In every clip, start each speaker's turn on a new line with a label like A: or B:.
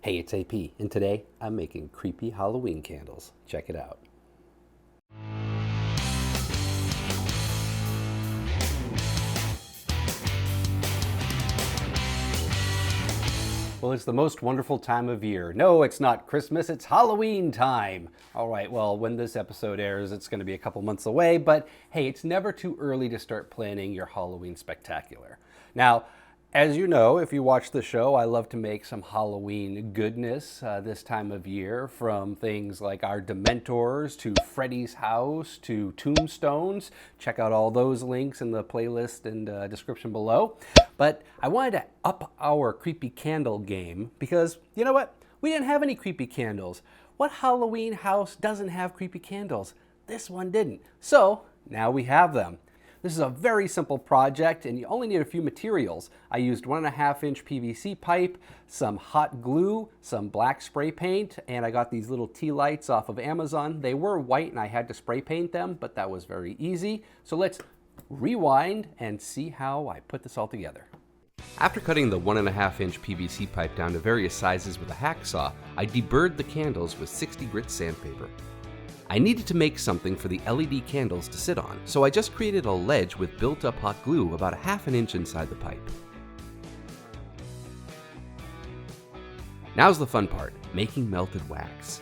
A: Hey, it's AP, and today I'm making creepy Halloween candles. Check it out. Well, it's the most wonderful time of year. No, it's not Christmas, it's Halloween time. All right, well, when this episode airs, it's going to be a couple months away, but hey, it's never too early to start planning your Halloween spectacular. Now, as you know, if you watch the show, I love to make some Halloween goodness this time of year, from things like our Dementors to Freddy's house to tombstones. Check out all those links in the playlist and description below. But I wanted to up our creepy candle game because, you know what? We didn't have any creepy candles. What Halloween house doesn't have creepy candles? This one didn't. So now we have them. This is a very simple project and you only need a few materials. I used 1.5-inch PVC pipe, some hot glue, some black spray paint, and I got these little tea lights off of Amazon. They were white and I had to spray paint them, but that was very easy. So let's rewind and see how I put this all together. After cutting the 1.5-inch PVC pipe down to various sizes with a hacksaw, I deburred the candles with 60 grit sandpaper. I needed to make something for the LED candles to sit on, so I just created a ledge with built-up hot glue about 1/2 inch inside the pipe. Now's the fun part, making melted wax.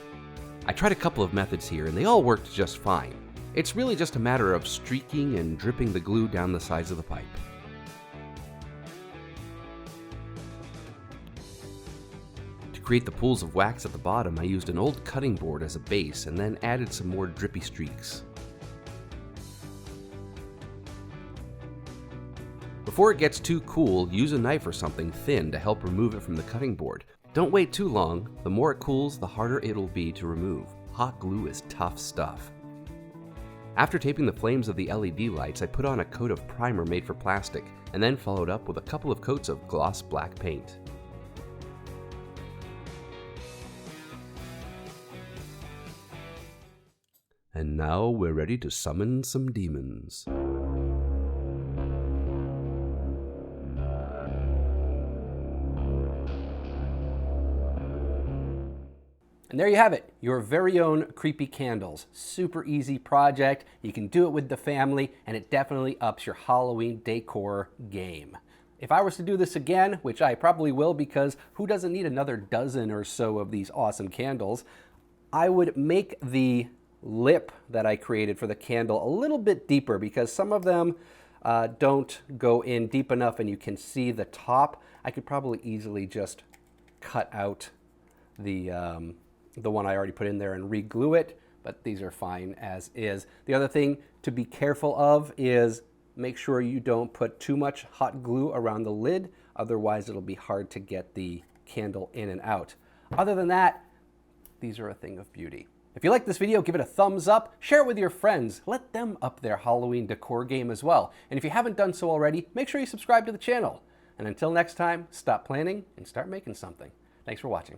A: I tried a couple of methods here and they all worked just fine. It's really just a matter of streaking and dripping the glue down the sides of the pipe. To create the pools of wax at the bottom, I used an old cutting board as a base and then added some more drippy streaks. Before it gets too cool, use a knife or something thin to help remove it from the cutting board. Don't wait too long. The more it cools, the harder it'll be to remove. Hot glue is tough stuff. After taping the flames of the LED lights, I put on a coat of primer made for plastic and then followed up with a couple of coats of gloss black paint. And now we're ready to summon some demons. And there you have it, your very own creepy candles. Super easy project. You can do it with the family, and it definitely ups your Halloween decor game. If I was to do this again, which I probably will because who doesn't need another dozen or so of these awesome candles, I would make the lip that I created for the candle a little bit deeper because some of them don't go in deep enough and you can see the top. I could probably easily just cut out the one I already put in there and re-glue it, but these are fine as is. The other thing to be careful of is make sure you don't put too much hot glue around the lid, otherwise it'll be hard to get the candle in and out. Other than that, these are a thing of beauty. If you like this video, give it a thumbs up, share it with your friends, let them up their Halloween decor game as well. And if you haven't done so already, make sure you subscribe to the channel. And until next time, stop planning and start making something. Thanks for watching.